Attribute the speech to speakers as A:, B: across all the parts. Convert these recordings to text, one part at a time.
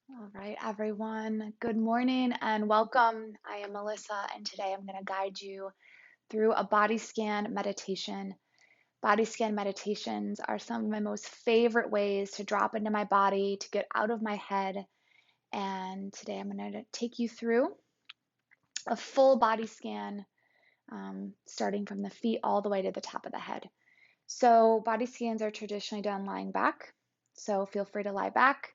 A: All right, everyone. Good morning and welcome. I am Melissa, and today I'm going to guide you through a body scan meditation. Body scan meditations are some of my most favorite ways to drop into my body, to get out of my head. And today I'm going to take you through a full body scan, starting from the feet all the way to the top of the head. So, body scans are traditionally done lying back. So, feel free to lie back.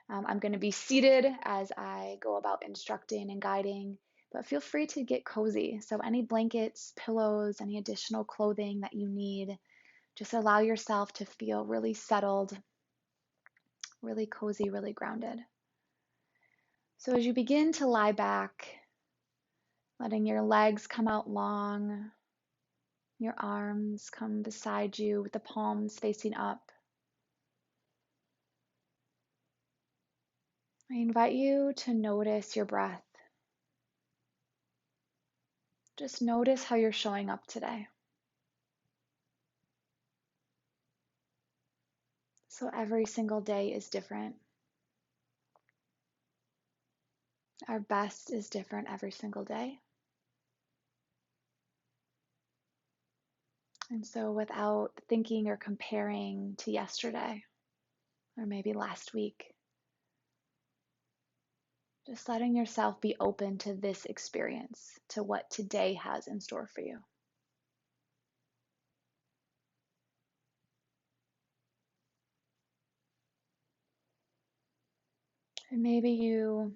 A: I'm going to be seated as I go about instructing and guiding, but feel free to get cozy. So, any blankets, pillows, any additional clothing that you need, just allow yourself to feel really settled, really cozy, really grounded. So, as you begin to lie back, letting your legs come out long, your arms come beside you with the palms facing up, I invite you to notice your breath. Just notice how you're showing up today. So every single day is different. Our best is different every single day. And so without thinking or comparing to yesterday or maybe last week, just letting yourself be open to this experience, to what today has in store for you. And maybe you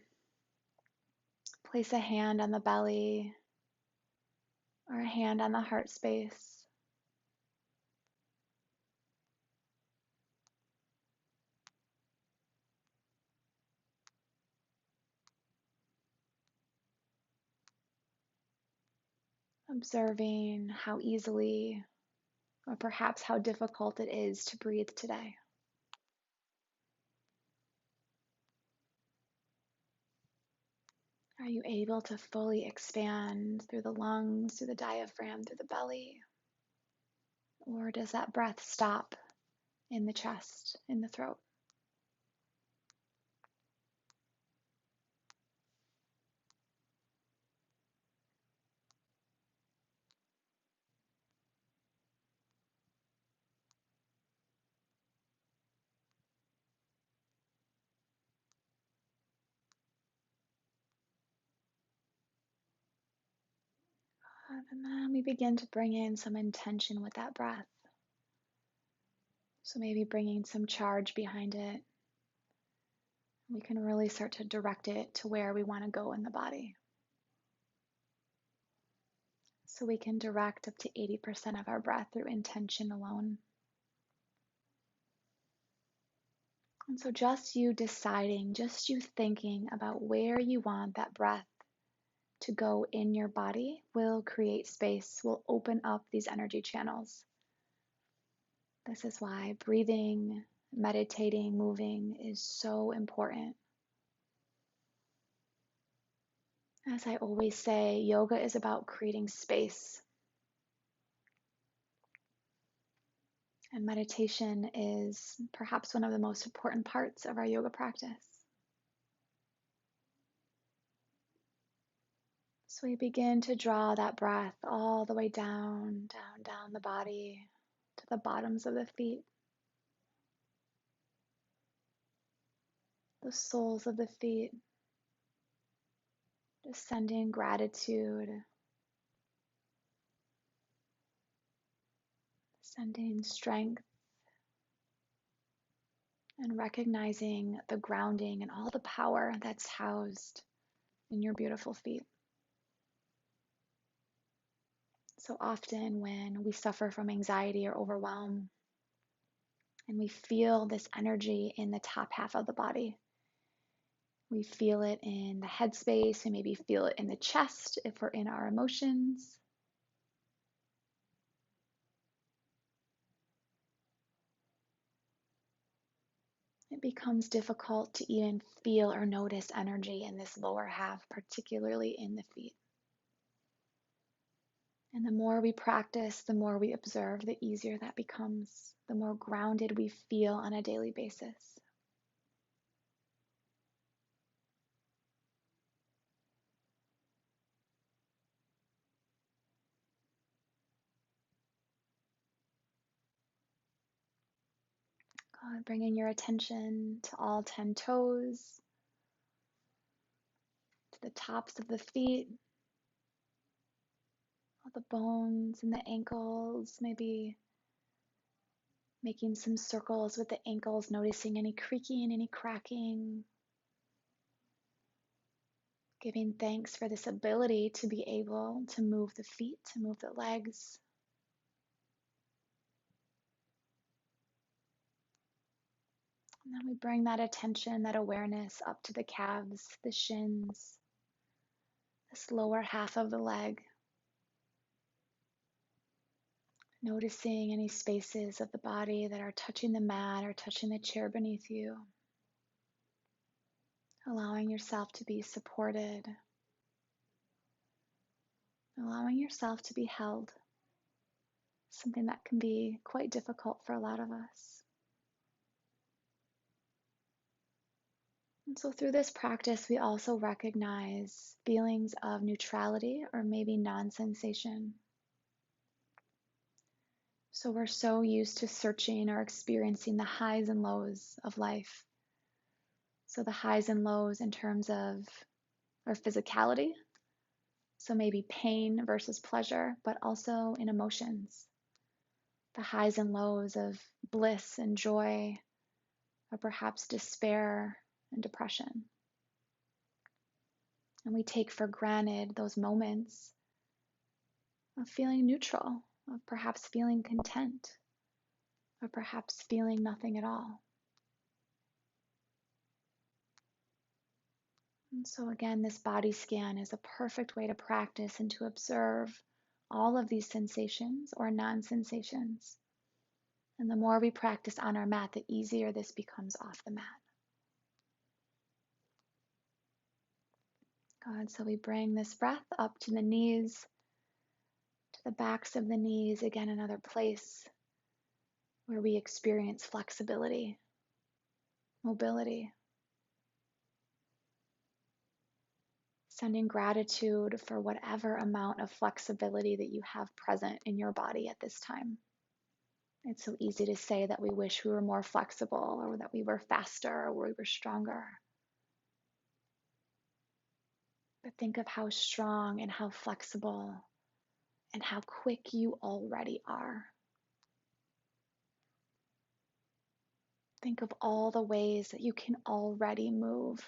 A: place a hand on the belly or a hand on the heart space. Observing how easily or perhaps how difficult it is to breathe today. Are you able to fully expand through the lungs, through the diaphragm, through the belly? Or does that breath stop in the chest, in the throat? And then we begin to bring in some intention with that breath. So maybe bringing some charge behind it. We can really start to direct it to where we want to go in the body. So we can direct up to 80% of our breath through intention alone. And so just you deciding, just you thinking about where you want that breath to go in your body will create space, will open up these energy channels. This is why breathing, meditating, moving is so important. As I always say, yoga is about creating space, and meditation is perhaps one of the most important parts of our yoga practice. So we begin to draw that breath all the way down, down, down the body to the bottoms of the feet, the soles of the feet, just sending gratitude, sending strength, and recognizing the grounding and all the power that's housed in your beautiful feet. So often, when we suffer from anxiety or overwhelm, and we feel this energy in the top half of the body, we feel it in the headspace, and maybe feel it in the chest if we're in our emotions. It becomes difficult to even feel or notice energy in this lower half, particularly in the feet. And the more we practice, the more we observe, the easier that becomes, the more grounded we feel on a daily basis. God, bringing your attention to all 10 toes, to the tops of the feet, all the bones and the ankles, maybe making some circles with the ankles, noticing any creaking, any cracking, giving thanks for this ability to be able to move the feet, to move the legs. And then we bring that attention, that awareness up to the calves, the shins, this lower half of the leg. Noticing any spaces of the body that are touching the mat or touching the chair beneath you. Allowing yourself to be supported. Allowing yourself to be held. Something that can be quite difficult for a lot of us. And so through this practice, we also recognize feelings of neutrality or maybe non-sensation. So we're so used to searching or experiencing the highs and lows of life. So the highs and lows in terms of our physicality, so maybe pain versus pleasure, but also in emotions. The highs and lows of bliss and joy, or perhaps despair and depression. And we take for granted those moments of feeling neutral, of perhaps feeling content, or perhaps feeling nothing at all. And so again, this body scan is a perfect way to practice and to observe all of these sensations or non-sensations. And the more we practice on our mat, the easier this becomes off the mat. Good, so we bring this breath up to the knees, to the backs of the knees. Again, another place where we experience flexibility, mobility. Sending gratitude for whatever amount of flexibility that you have present in your body at this time. It's so easy to say that we wish we were more flexible or that we were faster or we were stronger. But think of how strong and how flexible and how quick you already are. Think of all the ways that you can already move.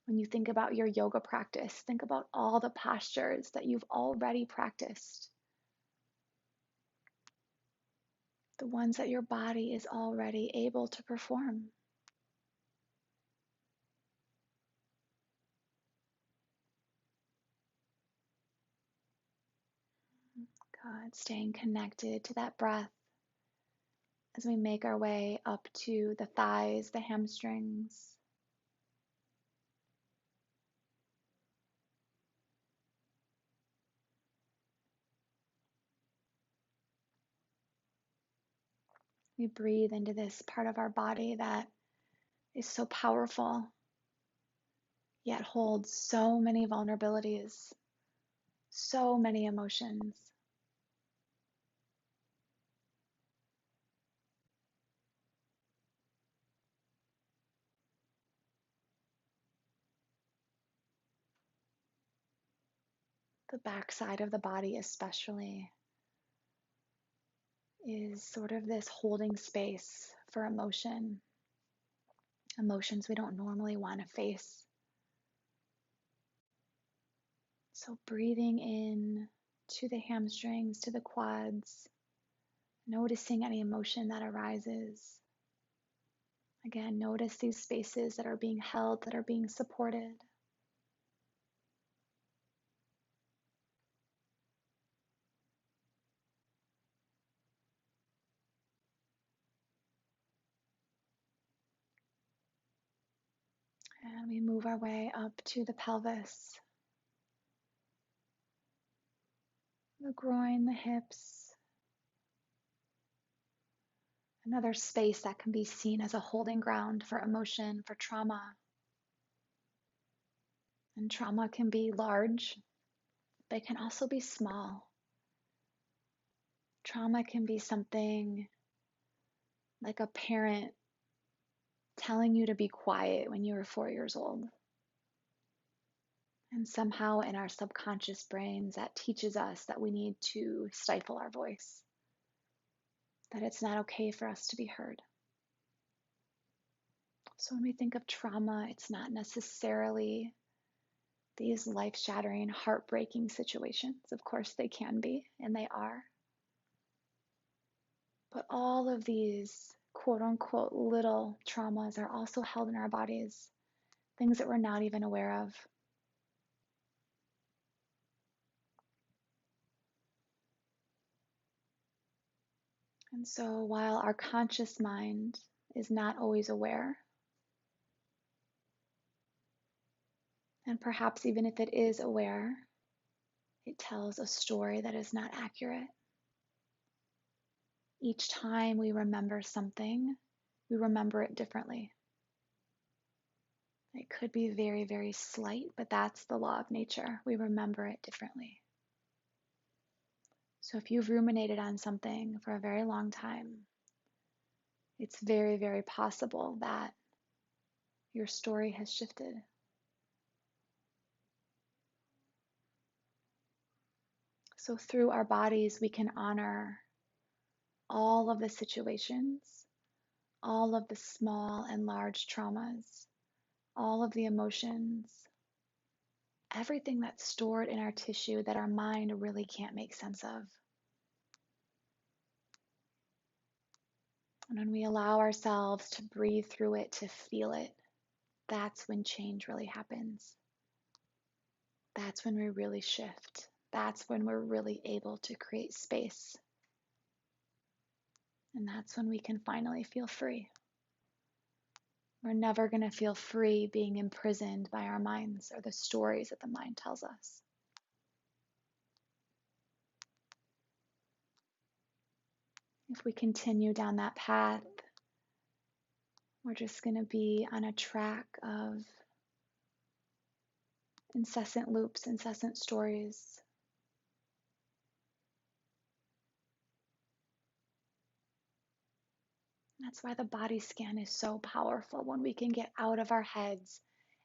A: When you think about your yoga practice, think about all the postures that you've already practiced. The ones that your body is already able to perform. Good, staying connected to that breath as we make our way up to the thighs, the hamstrings. We breathe into this part of our body that is so powerful, yet holds so many vulnerabilities, so many emotions. The backside of the body especially is sort of this holding space for emotion, emotions we don't normally want to face. So breathing in to the hamstrings, to the quads, noticing any emotion that arises. Again, notice these spaces that are being held, that are being supported. And we move our way up to the pelvis, the groin, the hips. Another space that can be seen as a holding ground for emotion, for trauma. And trauma can be large, but it can also be small. Trauma can be something like a parent telling you to be quiet when you were 4 years old. And somehow in our subconscious brains, that teaches us that we need to stifle our voice, that it's not okay for us to be heard. So when we think of trauma, it's not necessarily these life-shattering, heartbreaking situations. Of course, they can be, and they are. But all of these quote unquote little traumas are also held in our bodies, things that we're not even aware of. And so while our conscious mind is not always aware, and perhaps even if it is aware, it tells a story that is not accurate. Each time we remember something, we remember it differently. It could be very, very slight, but that's the law of nature. We remember it differently. So if you've ruminated on something for a very long time, it's very, very possible that your story has shifted. So through our bodies, we can honor all of the situations, all of the small and large traumas, all of the emotions, everything that's stored in our tissue that our mind really can't make sense of. And when we allow ourselves to breathe through it, to feel it, that's when change really happens. That's when we really shift. That's when we're really able to create space. And that's when we can finally feel free. We're never going to feel free being imprisoned by our minds or the stories that the mind tells us. If we continue down that path, we're just going to be on a track of incessant loops, incessant stories. That's why the body scan is so powerful, when we can get out of our heads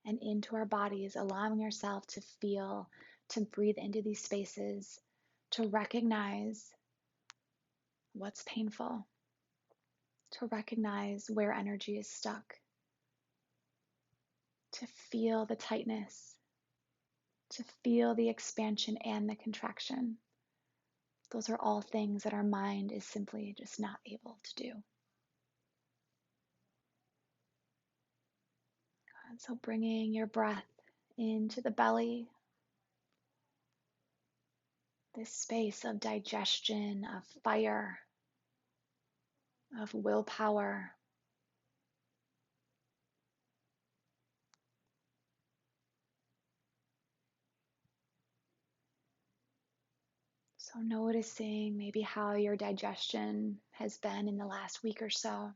A: and into our bodies, allowing yourself to feel, to breathe into these spaces, to recognize what's painful, to recognize where energy is stuck, to feel the tightness, to feel the expansion and the contraction. Those are all things that our mind is simply just not able to do. And so bringing your breath into the belly, this space of digestion, of fire, of willpower. So noticing maybe how your digestion has been in the last week or so.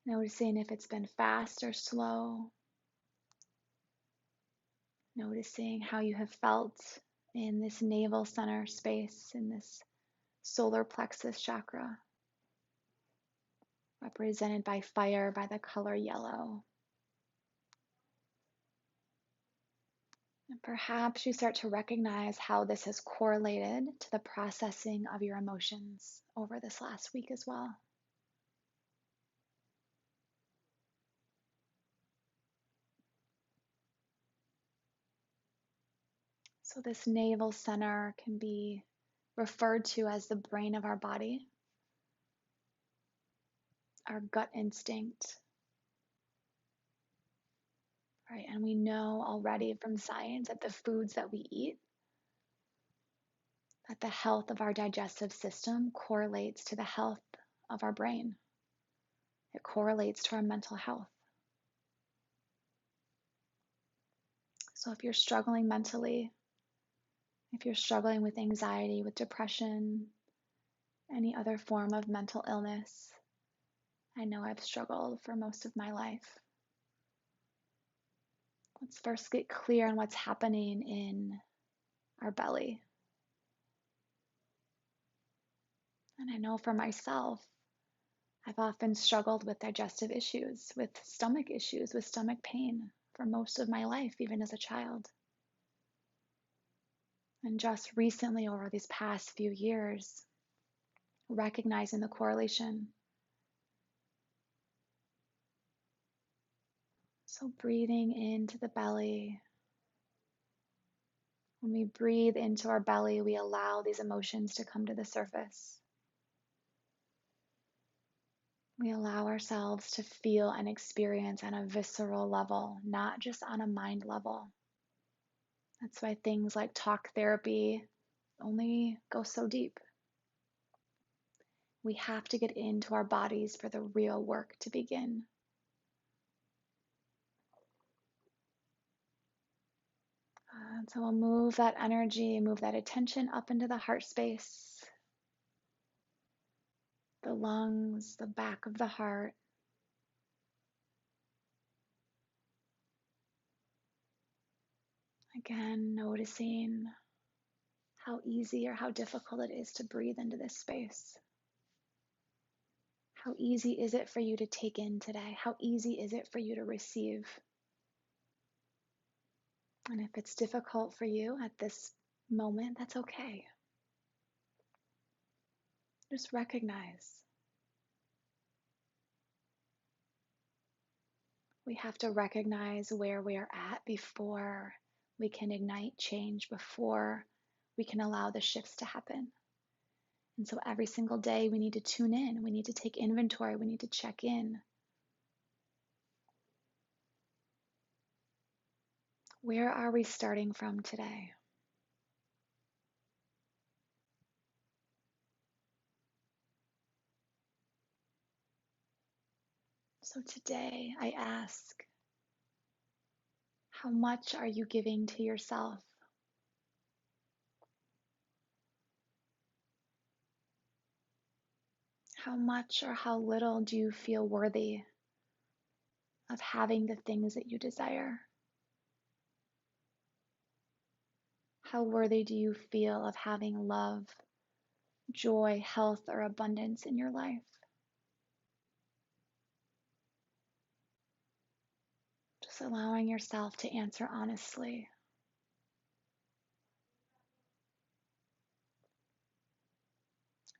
A: Noticing if it's been fast or slow. Noticing how you have felt in this navel center space, in this solar plexus chakra, represented by fire, by the color yellow. And perhaps you start to recognize how this has correlated to the processing of your emotions over this last week as well. So this navel center can be referred to as the brain of our body, our gut instinct, right? And we know already from science that the foods that we eat, that the health of our digestive system correlates to the health of our brain. It correlates to our mental health. So if you're struggling mentally, if you're struggling with anxiety, with depression, any other form of mental illness, I know I've struggled for most of my life. Let's first get clear on what's happening in our belly. And I know for myself, I've often struggled with digestive issues, with stomach issues, with stomach pain for most of my life, even as a child. And just recently, over these past few years, recognizing the correlation. So breathing into the belly. When we breathe into our belly, we allow these emotions to come to the surface. We allow ourselves to feel and experience on a visceral level, not just on a mind level. That's why things like talk therapy only go so deep. We have to get into our bodies for the real work to begin. So we'll move that energy, move that attention up into the heart space, the lungs, the back of the heart. Again, noticing how easy or how difficult it is to breathe into this space. How easy is it for you to take in today? How easy is it for you to receive? And if it's difficult for you at this moment, that's okay. Just recognize. We have to recognize where we are at before we can ignite change, before we can allow the shifts to happen. And so every single day we need to tune in, we need to take inventory, we need to check in. Where are we starting from today? So today I ask, how much are you giving to yourself? How much or how little do you feel worthy of having the things that you desire? How worthy do you feel of having love, joy, health, or abundance in your life? Just allowing yourself to answer honestly.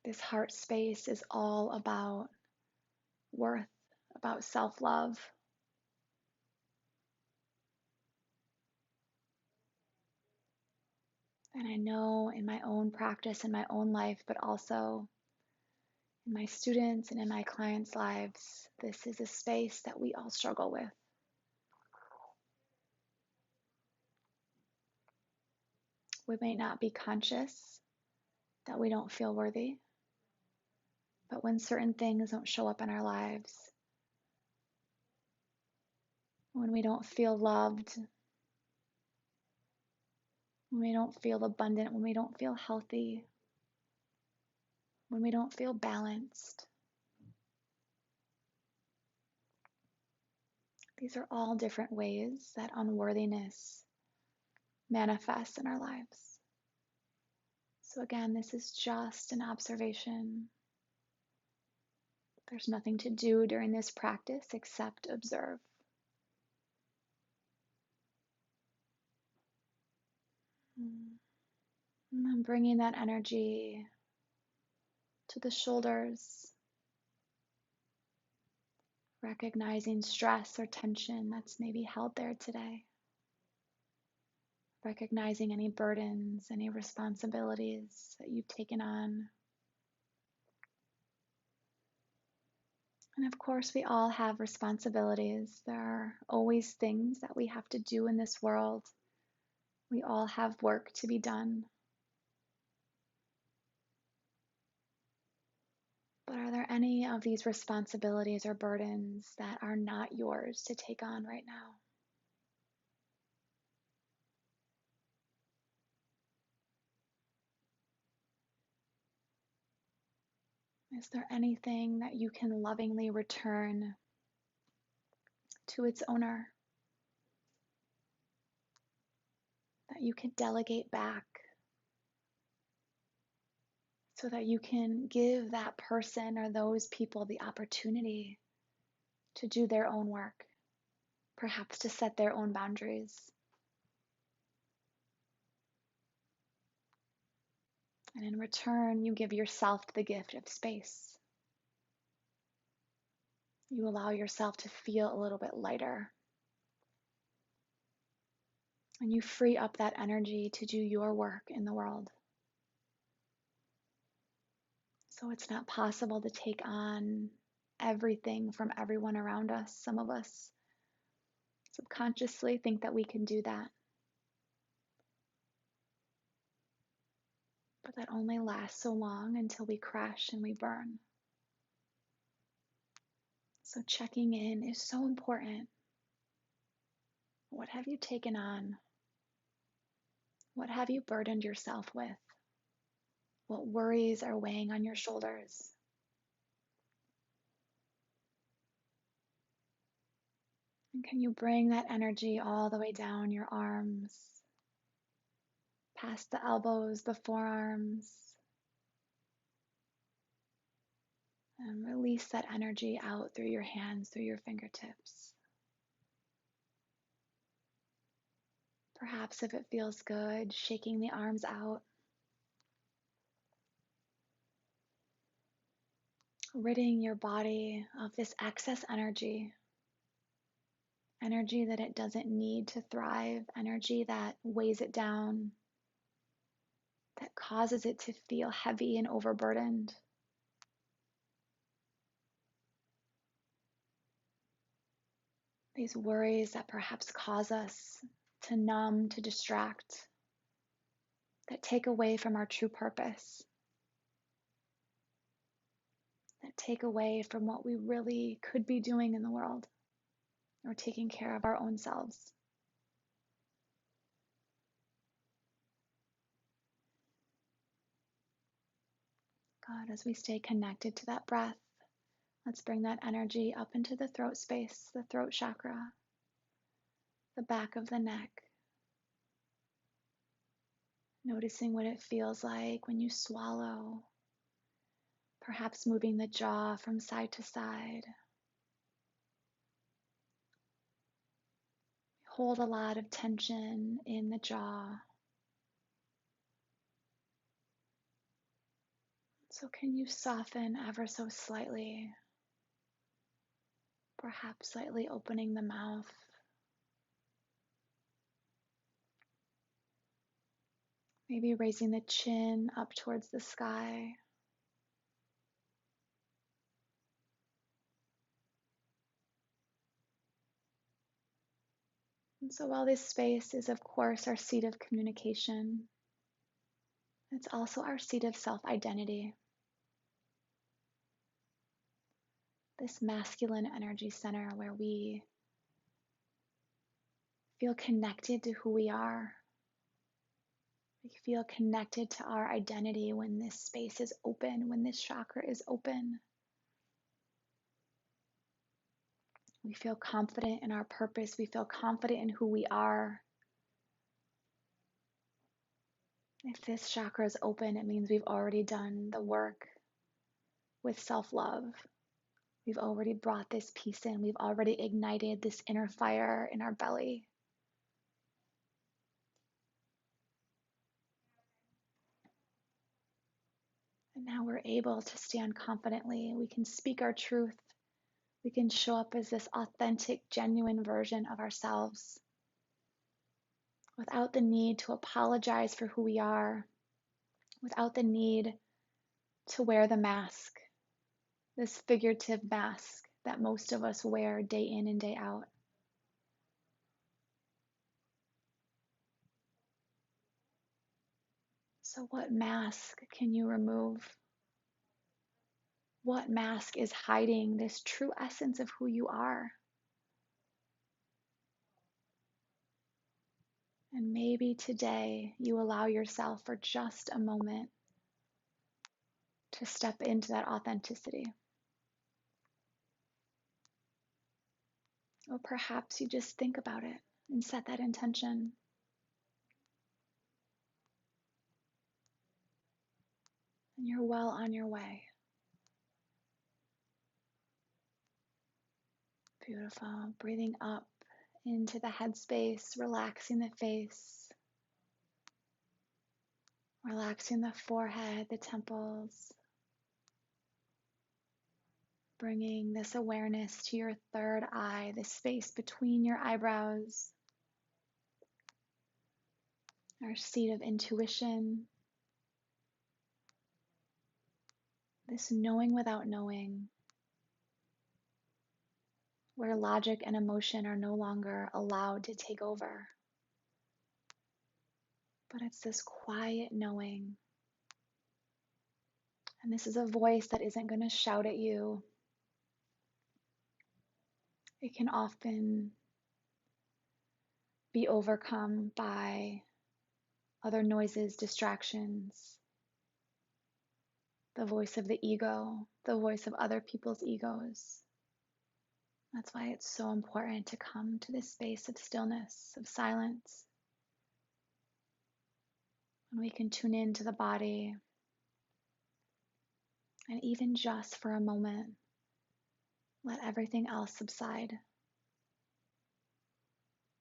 A: This heart space is all about worth, about self-love. And I know in my own practice, in my own life, but also in my students and in my clients' lives, this is a space that we all struggle with. We may not be conscious that we don't feel worthy, but when certain things don't show up in our lives, when we don't feel loved, when we don't feel abundant, when we don't feel healthy, when we don't feel balanced, these are all different ways that unworthiness manifests in our lives. So again, this is just an observation. There's nothing to do during this practice except observe. And then bringing that energy to the shoulders, recognizing stress or tension that's maybe held there today. Recognizing any burdens, any responsibilities that you've taken on. And of course, we all have responsibilities. There are always things that we have to do in this world. We all have work to be done. But are there any of these responsibilities or burdens that are not yours to take on right now? Is there anything that you can lovingly return to its owner? That you can delegate back so that you can give that person or those people the opportunity to do their own work, perhaps to set their own boundaries. And in return, you give yourself the gift of space. You allow yourself to feel a little bit lighter. And you free up that energy to do your work in the world. So it's not possible to take on everything from everyone around us. Some of us subconsciously think that we can do that. But that only lasts so long until we crash and we burn. So checking in is so important. What have you taken on? What have you burdened yourself with? What worries are weighing on your shoulders? And can you bring that energy all the way down your arms, past the elbows, the forearms, and release that energy out through your hands, through your fingertips. Perhaps if it feels good, shaking the arms out, ridding your body of this excess energy that it doesn't need to thrive, energy that weighs it down, that causes it to feel heavy and overburdened. These worries that perhaps cause us to numb, to distract, that take away from our true purpose, that take away from what we really could be doing in the world, or taking care of our own selves. God, as we stay connected to that breath, let's bring that energy up into the throat space, the throat chakra, the back of the neck. Noticing what it feels like when you swallow, perhaps moving the jaw from side to side. Hold a lot of tension in the jaw. So can you soften ever so slightly, perhaps slightly opening the mouth. Maybe raising the chin up towards the sky. And so while this space is, of course, our seat of communication, it's also our seat of self-identity. This masculine energy center where we feel connected to who we are. We feel connected to our identity when this space is open, when this chakra is open. We feel confident in our purpose. We feel confident in who we are. If this chakra is open, it means we've already done the work with self-love. We've already brought this peace in. We've already ignited this inner fire in our belly. And now we're able to stand confidently. We can speak our truth. We can show up as this authentic, genuine version of ourselves without the need to apologize for who we are, without the need to wear the mask, this figurative mask that most of us wear day in and day out. So what mask can you remove? What mask is hiding this true essence of who you are? And maybe today you allow yourself for just a moment to step into that authenticity. Or perhaps you just think about it and set that intention. You're well on your way. Beautiful. Breathing up into the headspace, relaxing the face, relaxing the forehead, the temples, bringing this awareness to your third eye, the space between your eyebrows, our seat of intuition, this knowing without knowing, where logic and emotion are no longer allowed to take over. But it's this quiet knowing. And this is a voice that isn't going to shout at you. It can often be overcome by other noises, distractions, the voice of the ego, the voice of other people's egos. That's why it's so important to come to this space of stillness, of silence. And we can tune into the body, and even just for a moment, let everything else subside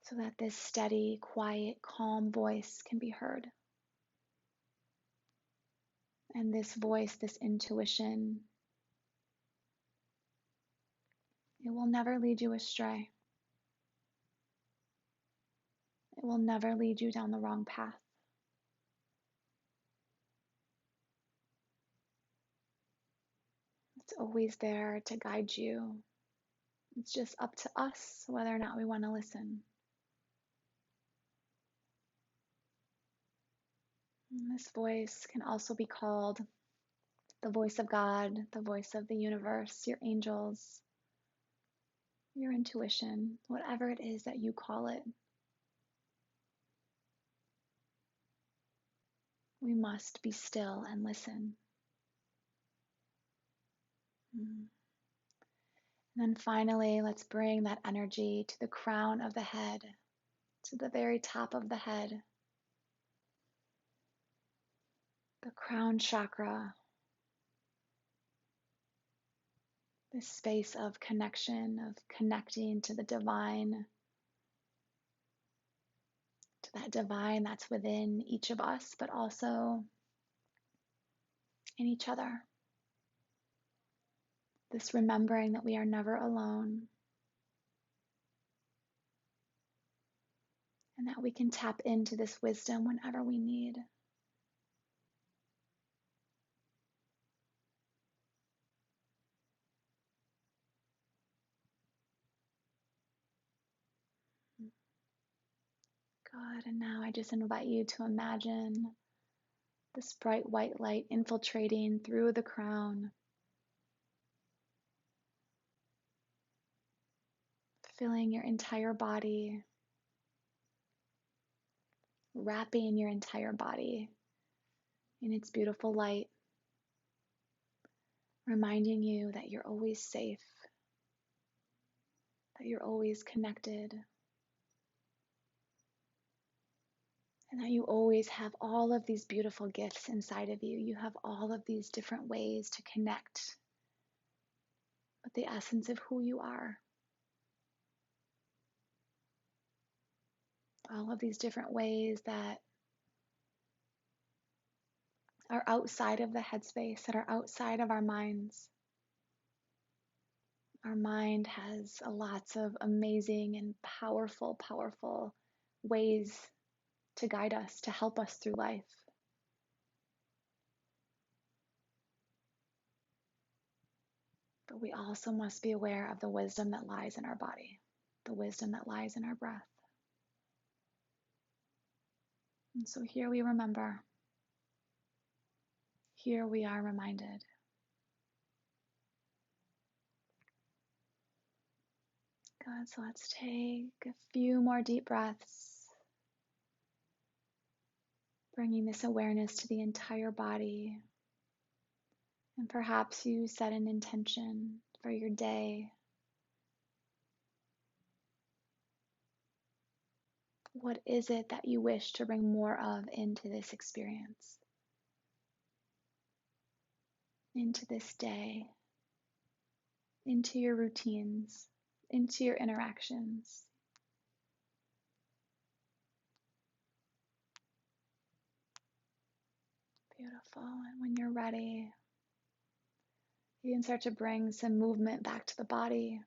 A: so that this steady, quiet, calm voice can be heard. And this voice, this intuition, it will never lead you astray. It will never lead you down the wrong path. It's always there to guide you. It's just up to us whether or not we want to listen. And this voice can also be called the voice of God, the voice of the universe, your angels, your intuition, whatever it is that you call it. We must be still and listen. And then finally, let's bring that energy to the crown of the head, to the very top of the head, the crown chakra, this space of connection, of connecting to the divine, to that divine that's within each of us, but also in each other. This remembering that we are never alone and that we can tap into this wisdom whenever we need. Good. And now I just invite you to imagine this bright white light infiltrating through the crown, filling your entire body, wrapping your entire body in its beautiful light, reminding you that you're always safe, that you're always connected, and that you always have all of these beautiful gifts inside of you. You have all of these different ways to connect with the essence of who you are. All of these different ways that are outside of the headspace, that are outside of our minds. Our mind has lots of amazing and powerful, powerful ways to guide us, to help us through life. But we also must be aware of the wisdom that lies in our body, the wisdom that lies in our breath. And so here we remember, here we are reminded. Good, so let's take a few more deep breaths, bringing this awareness to the entire body. And perhaps you set an intention for your day. What is it that you wish to bring more of into this experience? into this day, into your routines, into your interactions. Beautiful. And when you're ready, you can start to bring some movement back to the body,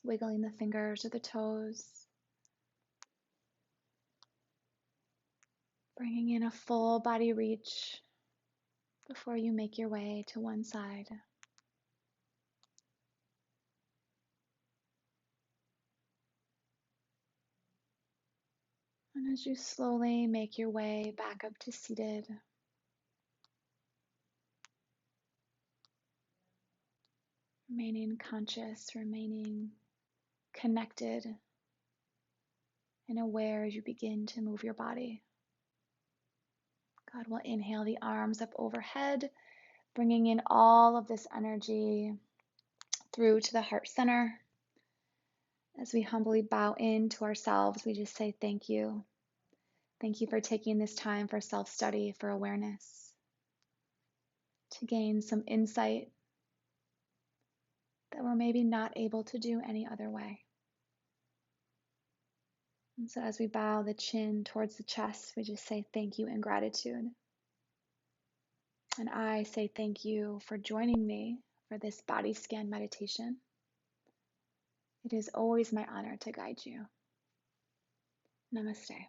A: wiggling the fingers or the toes, bringing in a full body reach before you make your way to one side. And as you slowly make your way back up to seated, remaining conscious, remaining connected and aware as you begin to move your body. God will inhale the arms up overhead, bringing in all of this energy through to the heart center. As we humbly bow into ourselves, we just say thank you. Thank you for taking this time for self-study, for awareness, to gain some insight that we're maybe not able to do any other way. And so as we bow the chin towards the chest, we just say thank you and gratitude. And I say thank you for joining me for this body scan meditation. It is always my honor to guide you. Namaste.